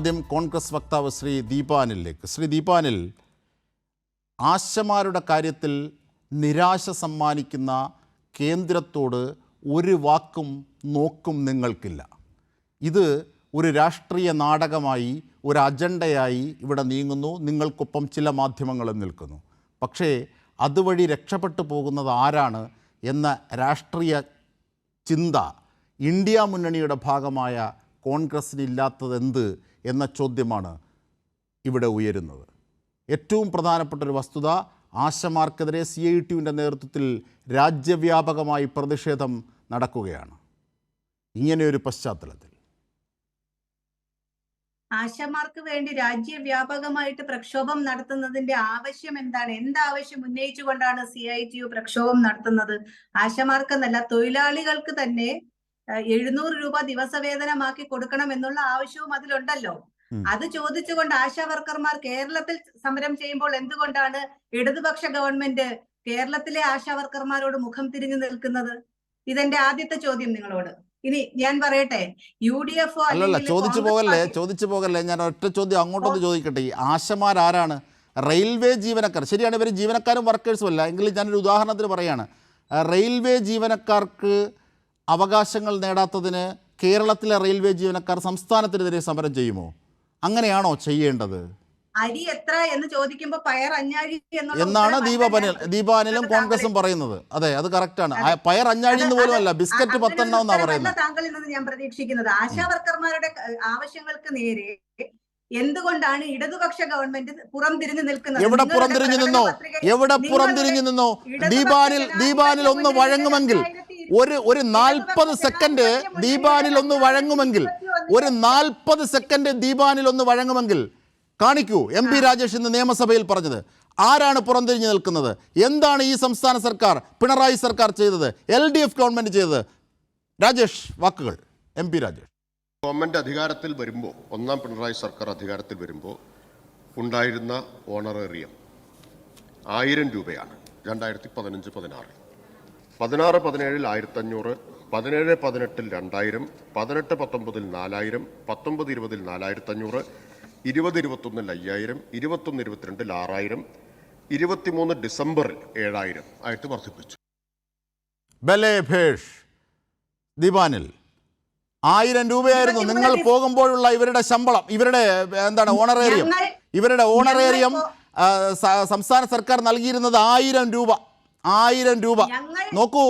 ആദ്യം കോൺഗ്രസ് വക്താവ് ശ്രീ ദീപാനിലേക്ക്. ശ്രീ ദീപാനിൽ, ആശമാരുടെ കാര്യത്തിൽ നിരാശ സമ്മാനിക്കുന്ന കേന്ദ്രത്തോട് ഒരു വാക്കും നോക്കും നിങ്ങൾക്കില്ല. ഇത് ഒരു രാഷ്ട്രീയ നാടകമായി, ഒരു അജണ്ടയായി ഇവിടെ നീങ്ങുന്നു. നിങ്ങൾക്കൊപ്പം ചില മാധ്യമങ്ങളും നിൽക്കുന്നു. പക്ഷേ അതുവഴി രക്ഷപ്പെട്ടു പോകുന്നത് ആരാണ് എന്ന രാഷ്ട്രീയ ചിന്ത ഇന്ത്യ മുന്നണിയുടെ ഭാഗമായ കോൺഗ്രസ്സിനില്ലാത്തതെന്ത് എന്ന ചോദ്യമാണ് ഇവിടെ ഉയരുന്നത്. ഏറ്റവും പ്രധാനപ്പെട്ടൊരു വസ്തുത, ആശമാർക്കെതിരെ CITUവിൻ്റെ നേതൃത്വത്തിൽ രാജ്യവ്യാപകമായി പ്രതിഷേധം നടക്കുകയാണ്. ഇങ്ങനെയൊരു പശ്ചാത്തലത്തിൽ ആശമാർക്ക് വേണ്ടി രാജ്യവ്യാപകമായിട്ട് പ്രക്ഷോഭം നടത്തുന്നതിന്റെ ആവശ്യം എന്താണ്? എന്താവശ്യം ഉന്നയിച്ചുകൊണ്ടാണ് CITU പ്രക്ഷോഭം നടത്തുന്നത്? ആശമാർക്കെന്നല്ല, തൊഴിലാളികൾക്ക് തന്നെ 700 രൂപ ദിവസവേതനമാക്കി കൊടുക്കണം എന്നുള്ള ആവശ്യവും അതിലുണ്ടല്ലോ. അത് ചോദിച്ചുകൊണ്ട് ആശാ വർക്കർമാർ കേരളത്തിൽ സമരം ചെയ്യുമ്പോൾ എന്തുകൊണ്ടാണ് ഇടതുപക്ഷ ഗവൺമെന്റ് കേരളത്തിലെ ആശാ വർക്കർമാരോട് മുഖം തിരിഞ്ഞു നിൽക്കുന്നത്? ഇതെന്റെ ആദ്യത്തെ ചോദ്യം നിങ്ങളോട്. ഇനി ഞാൻ പറയട്ടെ, UDF അല്ലല്ല, ചോദിച്ചു പോകല്ലേ. ഞാൻ ഒറ്റ ചോദ്യം അങ്ങോട്ടൊന്ന് ചോദിക്കട്ടെ. ഈ ആശമാരാരാണ്? റെയിൽവേ ജീവനക്കാർ. ശരിയാണ്, ഇവർ ജീവനക്കാരും വർക്കേഴ്സും അല്ല. എങ്കിലും ഞാനൊരു ഉദാഹരണത്തിന് പറയാണ്. റെയിൽവേ ജീവനക്കാർക്ക് അവകാശങ്ങൾ നേടാത്തതിന് കേരളത്തിലെ റെയിൽവേ ജീവനക്കാർ സംസ്ഥാനത്തിനെതിരെ സമരം ചെയ്യുമോ? അങ്ങനെയാണോ ചെയ്യേണ്ടത്? അരി എത്ര എന്ന് ചോദിക്കുമ്പോൾ പയർ അഞ്ഞാഴി എന്നാണ് ദീപാനിലും കോൺഗ്രസും പറയുന്നത്. അതെ, അത് കറക്റ്റാണ്. പയർ അഞ്ഞാഴി എന്ന് പോലും അല്ല, ബിസ്ക്കറ്റ് 10 എണ്ണം എന്നാ പറയുന്നത്. താങ്കളിൽ നിന്ന് ഞാൻ പ്രതീക്ഷിക്കുന്നത് ആശാ വർക്കർമാരുടെ ആവശ്യങ്ങൾക്ക് നേരെ എന്തുകൊണ്ടാണ് ഇടതുപക്ഷ ഗവൺമെന്റ് പുറംതിരിഞ്ഞു നിൽക്കുന്നത്? എവിടെ പുറംതിരിഞ്ഞു നിന്നോ? ദീപാനിൽ ഒന്ന് വഴങ്ങുമെങ്കിൽ, ഒരു 40 സെക്കൻഡ് ദീപാനിൽ ഒന്ന് വഴങ്ങുമെങ്കിൽ, ഒരു 40 സെക്കൻഡ് ദീപാനിൽ ഒന്ന് വഴങ്ങുമെങ്കിൽ കാണിക്കൂ. MP രാജേഷ് ഇന്ന് നിയമസഭയിൽ പറഞ്ഞത്. ആരാണ് പുറംതിരിഞ്ഞു നിൽക്കുന്നത്? എന്താണ് ഈ സംസ്ഥാന സർക്കാർ, പിണറായി സർക്കാർ ചെയ്തത്? LDF ഗവൺമെന്റ് ചെയ്തത്? രാജേഷ്, വാക്കുകൾ. MP രാജേഷ്. ഗവൺമെന്റ് അധികാരത്തിൽ വരുമ്പോൾ, ഒന്നാം പിണറായി സർക്കാർ അധികാരത്തിൽ വരുമ്പോൾ ഉണ്ടായിരുന്ന ഓണറേറിയം 1000 രൂപയാണ്. 2015-16, 16-17 1500, 17-18 2000, 18-19 4000, 19-20 4500, 20-21 5000, 21-22 6000, 23 ഡിസംബറിൽ 7000 ആയിട്ട് വർദ്ധിപ്പിച്ചു. ബലേഭേഷ്. ദീപാനിൽ 1000 രൂപയായിരുന്നു നിങ്ങൾ പോകുമ്പോഴുള്ള ഇവരുടെ ശമ്പളം, ഇവരുടെ എന്താണ് ഓണറേറിയം സംസ്ഥാന സർക്കാർ നൽകിയിരുന്നത് 1000 രൂപ. 1000 രൂപ. നോക്കൂ,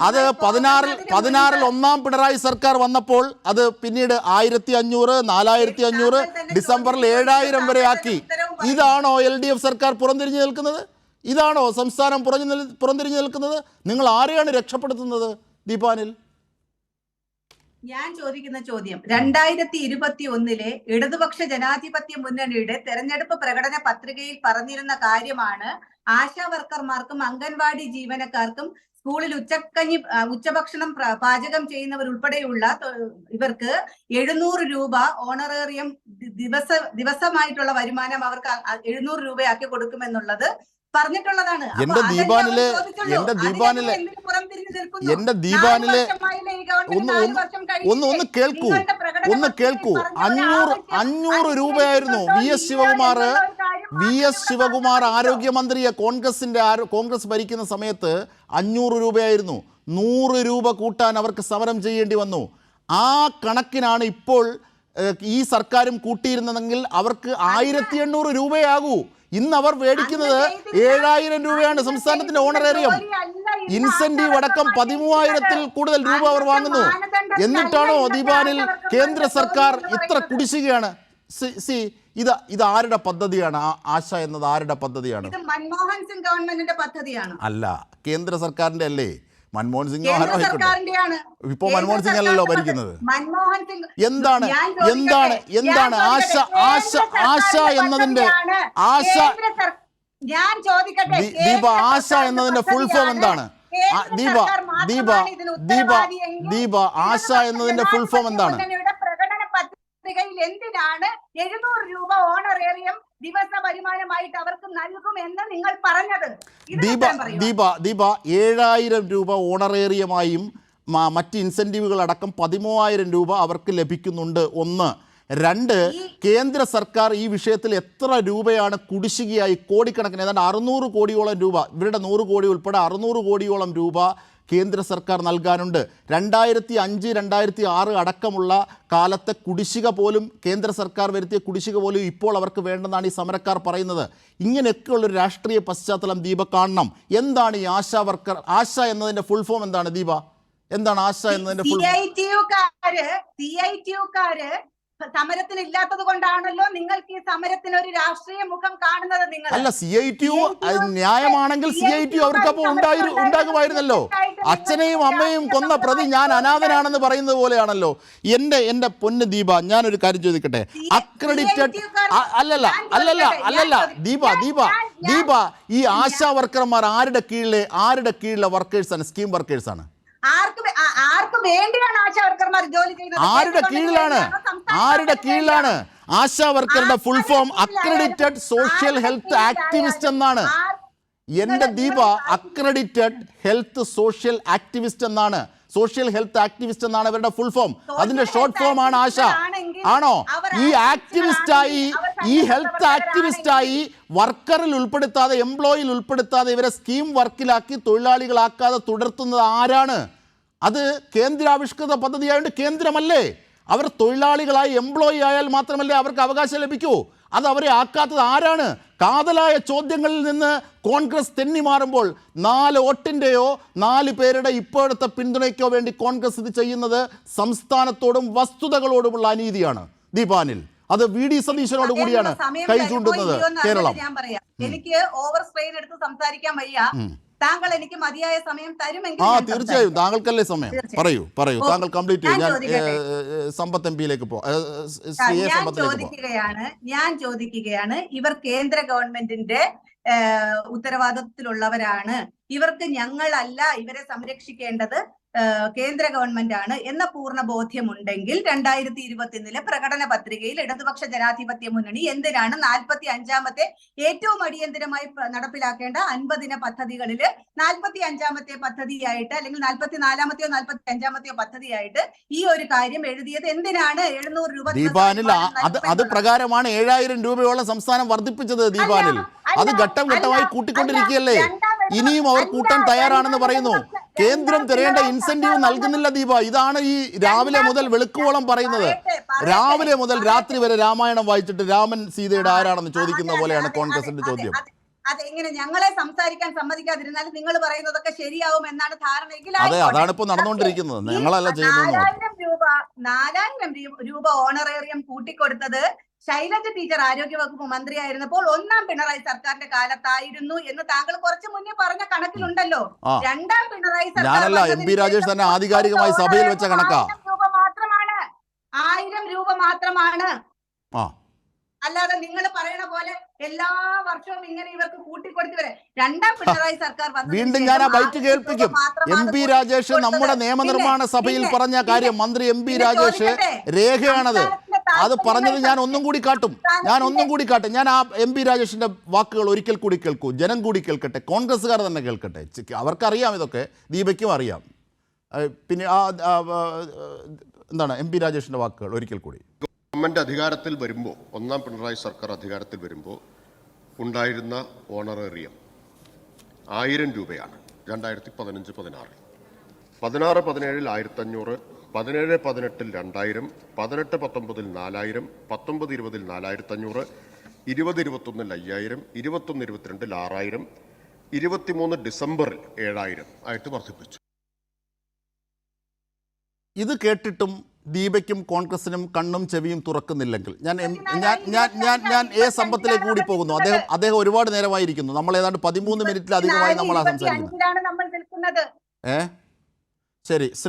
അത് 16-ൽ ഒന്നാം പിണറായി സർക്കാർ വന്നപ്പോൾ അത് പിന്നീട് 1500, 4500, ഡിസംബറിൽ 7000 വരെ ആക്കി. ഇതാണോ LDF സർക്കാർ പുറംതിരിഞ്ഞു നിൽക്കുന്നത്? ഇതാണോ സംസ്ഥാനം പുറംതിരിഞ്ഞു നിൽക്കുന്നത്? നിങ്ങൾ ആരെയാണ് രക്ഷപ്പെടുത്തുന്നത് ദീപാനിൽ? ഞാൻ ചോദിക്കുന്ന ചോദ്യം, 2021 ഇടതുപക്ഷ ജനാധിപത്യ മുന്നണിയുടെ തെരഞ്ഞെടുപ്പ് പ്രകടന പത്രികയിൽ പറഞ്ഞിരുന്ന കാര്യമാണ് ആശാ വർക്കർമാർക്കും അംഗൻവാടി ജീവനക്കാർക്കും സ്കൂളിൽ ഉച്ചഭക്ഷണം പാചകം ചെയ്യുന്നവരുൾപ്പെടെയുള്ള ഇവർക്ക് 700 രൂപ ഓണറേറിയം ദിവസമായിട്ടുള്ള വരുമാനം അവർക്ക് 700 രൂപയാക്കി കൊടുക്കുമെന്നുള്ളത് പറഞ്ഞിട്ടുള്ളതാണ്. എന്റെ ദീപാനിലെ ഒന്ന് കേൾക്കൂ. 500 രൂപയായിരുന്നു VS ശിവകുമാർ ആരോഗ്യമന്ത്രിയെ കോൺഗ്രസ് ഭരിക്കുന്ന സമയത്ത് 500 രൂപയായിരുന്നു. 100 രൂപ കൂട്ടാൻ അവർക്ക് സമരം ചെയ്യേണ്ടി വന്നു. ആ കണക്കിനാണ് ഇപ്പോൾ ഈ സർക്കാരും കൂട്ടിയിരുന്നതെങ്കിൽ അവർക്ക് 1800 രൂപയാകൂ. ഇന്ന് അവർ മേടിക്കുന്നത് 7000 രൂപയാണ് സംസ്ഥാനത്തിന്റെ ഓണറേറിയം. ഇൻസെന്റീവ് അടക്കം 13000-ൽ കൂടുതൽ രൂപ അവർ വാങ്ങുന്നു. എന്നിട്ടാണോ ദീപാനിൽ കേന്ദ്ര സർക്കാർ ഇത്ര കുടിശ്ശികയാണ്? ഇത് ആരുടെ പദ്ധതിയാണ്? ആശ എന്നത് ആരുടെ പദ്ധതിയാണ്? മൻമോഹൻ സിംഗ് ഗവൺമെന്റിന്റെ പദ്ധതിയാണ്. അല്ല, കേന്ദ്ര സർക്കാരിന്റെ അല്ലേ? മൻമോഹൻ സിംഗ് ഇപ്പൊ മൻമോഹൻ സിംഗ് അല്ലല്ലോ ഭരിക്കുന്നത്. എന്താണ് ആശ എന്നതിന്റെ ആശ എന്നതിന്റെ ഫുൾ ഫോം എന്താണ്? ദീപ ആശ എന്നതിന്റെ ഫുൾ ഫോം എന്താണ്? എന്തിനാണ് 700 രൂപ ഓണറേറിയം ദിവസ വരുമാനമായിട്ട് അവർക്ക് നൽകുമെന്ന് നിങ്ങൾ പറഞ്ഞത്? ദീപ 7000 രൂപ ഓണറേറിയമായും മറ്റ് ഇൻസെൻറ്റീവുകൾ അടക്കം 13000 രൂപ അവർക്ക് ലഭിക്കുന്നുണ്ട്. ഒന്ന്. രണ്ട്, കേന്ദ്ര സർക്കാർ ഈ വിഷയത്തിൽ എത്ര രൂപയാണ് കുടിശ്ശികയായി കോടിക്കണക്കിന് ഏതാണ്ട് 600 കോടിയോളം രൂപ, ഇവരുടെ 100 കോടി ഉൾപ്പെടെ 600 കോടിയോളം രൂപ കേന്ദ്ര സർക്കാർ നൽകാനുണ്ട്. 2005, 2006 അടക്കമുള്ള കാലത്തെ കുടിശ്ശിക പോലും, കേന്ദ്ര സർക്കാർ വരുത്തിയ കുടിശ്ശിക പോലും ഇപ്പോൾ അവർക്ക് വേണ്ടെന്നാണ് ഈ സമരക്കാർ പറയുന്നത്. ഇങ്ങനെയൊക്കെയുള്ളൊരു രാഷ്ട്രീയ പശ്ചാത്തലം ദീപ കാണണം. എന്താണ് ഈ ആശാ വർക്കർ, ആശ എന്നതിൻ്റെ ഫുൾ ഫോം എന്താണ് ദീപ? എന്താണ് ആശ എന്നതിൻ്റെ ഫുൾ ഫോം? CITU-കാര് സമരത്തിന് ഇല്ലാത്തത് കൊണ്ടാണല്ലോ നിങ്ങൾക്ക് ഈ സമരത്തിന് ഒരു രാഷ്ട്രീയ മുഖം കാണുന്നത്. നിങ്ങൾ അല്ല, CITU ന്യായമാണെങ്കിൽ CITU അവർക്കപ്പോൾ ഉണ്ടാകുമായിരുന്നല്ലോ. അച്ഛനെയും അമ്മയും കൊന്ന പ്രതി ഞാൻ അനാഥനാണെന്ന് പറയുന്നത് പോലെയാണല്ലോ. എൻ്റെ പൊന്ന് ദീപ, ഞാനൊരു കാര്യം ചോദിക്കട്ടെ. അക്രഡിറ്റഡ് അല്ലല്ല ദീപ, ഈ ആശാ വർക്കർമാർ ആരുടെ കീഴിലെ വർക്കേഴ്സാണ്? സ്കീം വർക്കേഴ്സാണ്. ആർക്ക് വേണ്ടിയാണ് ആശാ വർക്കർമാർ ജോലി ചെയ്യുന്നത്? ആരുടെ കീഴിലാണ്? ആശാ വർക്കറുടെ full form accredited social health activist എന്നാണ്. എന്റെ Deepa, accredited health social activist എന്നാണ്. സോഷ്യൽ ഹെൽത്ത് ആക്ടിവിസ്റ്റ് എന്നാണ് ഇവരുടെ ഫുൾ ഫോം. അതിന്റെ ഷോർട്ട് ഫോം ആണ് ആശ. ആണോ? ഈ ഹെൽത്ത് ആക്ടിവിസ്റ്റായി വർക്കറിൽ ഉൾപ്പെടുത്താതെ, എംപ്ലോയിയിൽ ഉൾപ്പെടുത്താതെ ഇവരെ സ്കീം വർക്കിലാക്കി തൊഴിലാളികളാക്കാതെ തുടർത്തുന്നത് ആരാണ്? അത് കേന്ദ്രാവിഷ്കൃത പദ്ധതിയായതുകൊണ്ട് കേന്ദ്രമല്ലേ? അവർ തൊഴിലാളികളായി എംപ്ലോയി ആയാൽ മാത്രമല്ലേ അവർക്ക് അവകാശം ലഭിക്കൂ? അത് അവരെ ആക്കാത്തത് ആരാണ്? കാതലായ ചോദ്യങ്ങളിൽ നിന്ന് കോൺഗ്രസ് തെന്നി മാറുമ്പോൾ 4 വോട്ടിൻ്റെയോ 4 പേരുടെ ഇപ്പോഴത്തെ പിന്തുണയ്ക്കോ വേണ്ടി കോൺഗ്രസ് ഇത് ചെയ്യുന്നത് സംസ്ഥാനത്തോടും വസ്തുതകളോടുമുള്ള അനീതിയാണ്. ദീപാനിൽ അത് VD സതീശനോട് കൂടിയാണ് കൈ ചൂണ്ടുന്നത് കേരളം. ഞാൻ പറയാം, എനിക്ക് ഓവർ സ്ട്രെയിൻ എടുത്ത് സംസാരിക്കാൻ വയ്യ. താങ്കൾ എനിക്ക് മതിയായ സമയം തരുമെങ്കിൽ തീർച്ചയായും താങ്കൾക്കല്ലേ സമയം. പറയൂ. താങ്കൾ കംപ്ലീറ്റ് ചെയ്യും. സമ്പത്ത് എംപിയിലേക്ക് ഞാൻ ചോദിക്കുകയാണ്, ഇവർ കേന്ദ്ര ഗവൺമെന്റിന്റെ ഉത്തരവാദിത്തത്തിലുള്ളവരാണ്. ഇവർക്ക് ഞങ്ങളല്ല ഇവരെ സംരക്ഷിക്കേണ്ടത്, കേന്ദ്ര ഗവൺമെന്റ് ആണ് എന്ന പൂർണ്ണ ബോധ്യമുണ്ടെങ്കിൽ 2021 പ്രകടന പത്രികയിൽ ഇടതുപക്ഷ ജനാധിപത്യ മുന്നണി എന്തിനാണ് 45ാമത്തെ ഏറ്റവും അടിയന്തരമായി നടപ്പിലാക്കേണ്ട 50 പദ്ധതികളിൽ 45ാമത്തെ പദ്ധതിയായിട്ട്, അല്ലെങ്കിൽ 44ാമത്തെയോ 45ാമത്തെയോ പദ്ധതിയായിട്ട് ഈ ഒരു കാര്യം എഴുതിയത്? എന്തിനാണ് 700 രൂപ ദീപാനിൽ? അത് പ്രകാരമാണ് 7000 രൂപയോളം സംസ്ഥാനം വർദ്ധിപ്പിച്ചത്. ദീപാനിൽ അത് ഘട്ടം ഘട്ടമായി കൂട്ടിക്കൊണ്ടിരിക്കുകയല്ലേ? ഇനിയും അവർ കൂട്ടാൻ തയ്യാറാണെന്ന് പറയുന്നു. കേന്ദ്രം തരേണ്ട ഇൻസെന്റീവ് നൽകുന്നില്ല ദീപ. ഇതാണ് ഈ രാവിലെ മുതൽ വെളുക്കുവോളം പറയുന്നത്. രാവിലെ മുതൽ രാത്രി വരെ രാമായണം വായിച്ചിട്ട് രാമൻ സീതയുടെ ആരാണെന്ന് ചോദിക്കുന്ന പോലെയാണ് കോൺഗ്രസിന്റെ ചോദ്യം. അതെങ്ങനെ ഞങ്ങളെ സംസാരിക്കാൻ സമ്മതിക്കാതിരുന്നാൽ നിങ്ങൾ പറയുന്നതൊക്കെ ശരിയാവും എന്നാണ് ധാരണയെങ്കിൽ അതാണ് ഇപ്പൊ നടന്നുകൊണ്ടിരിക്കുന്നത്. ഞങ്ങളല്ല ചെയ്യുന്നത്. 4000 രൂപ ഓണറേറിയം കൂട്ടിക്കൊടുത്തത് ശൈലജ ടീച്ചർ ആരോഗ്യവകുപ്പ് മന്ത്രിയായിരുന്നപ്പോൾ 1ാം പിണറായി സർക്കാരിന്റെ കാലത്തായിരുന്നു എന്ന് താങ്കൾ കുറച്ച് മുന്നേ പറഞ്ഞ കണക്കിലുണ്ടല്ലോ. 2ാം പിണറായി ഞാനല്ല, MP രാജേഷ് തന്നെ ആധികാരികമായി സഭയിൽ വെച്ച കണക്കാ. 1000 രൂപ മാത്രമാണ്. അല്ലാതെ നിങ്ങൾ പറയണ പോലെ എല്ലാ വർഷവും ഇങ്ങനെ ഇവർക്ക് കൂട്ടിക്കൊടുത്ത് വരെ 2ാം പിണറായി സർക്കാർ വീണ്ടും ഞാൻ ആ ബൈറ്റ് കേൾപ്പിക്കും. MP രാജേഷ് നമ്മുടെ നിയമനിർമ്മാണ സഭയിൽ പറഞ്ഞ കാര്യം, മന്ത്രി MP രാജേഷ് രേഖയാണത്. അത് പറഞ്ഞത് ഞാൻ ഒന്നും കൂടി കാട്ടും. ഞാൻ ആ MP രാജേഷിന്റെ വാക്കുകൾ ഒരിക്കൽ കൂടി കേൾക്കൂ. ജനം കൂടി കേൾക്കട്ടെ, കോൺഗ്രസ്സുകാർ തന്നെ കേൾക്കട്ടെ. അവർക്കറിയാം, ഇതൊക്കെ ദീപയ്ക്കും അറിയാം. പിന്നെ എന്താണ് MP രാജേഷിന്റെ വാക്കുകൾ ഒരിക്കൽ കൂടി. ഗവൺമെന്റ് അധികാരത്തിൽ വരുമ്പോൾ, 1ാം പിണറായി സർക്കാർ അധികാരത്തിൽ വരുമ്പോൾ ഉണ്ടായിരുന്ന ഓണറേറിയം 1000 രൂപയാണ്. 2015-16, 16-17 1500, 17-18 2000, 18-19 4000, 19-20 4500, 20-21 5000, 21-22 6000, 23 ഡിസംബറിൽ 7000 ആയിട്ട് വർദ്ധിപ്പിച്ചു. ഇത് കേട്ടിട്ടും ദീപയ്ക്കും കോൺഗ്രസിനും കണ്ണും ചെവിയും തുറക്കുന്നില്ലെങ്കിൽ ഞാൻ സമ്പത്തിലേക്ക് കൂടി പോകുന്നു. അദ്ദേഹം ഒരുപാട് നേരമായിരിക്കുന്നു. നമ്മൾ ഏതാണ്ട് 13 മിനിറ്റിലധികമായി നമ്മളാ സംസാരിക്കുന്നത്. ശരി.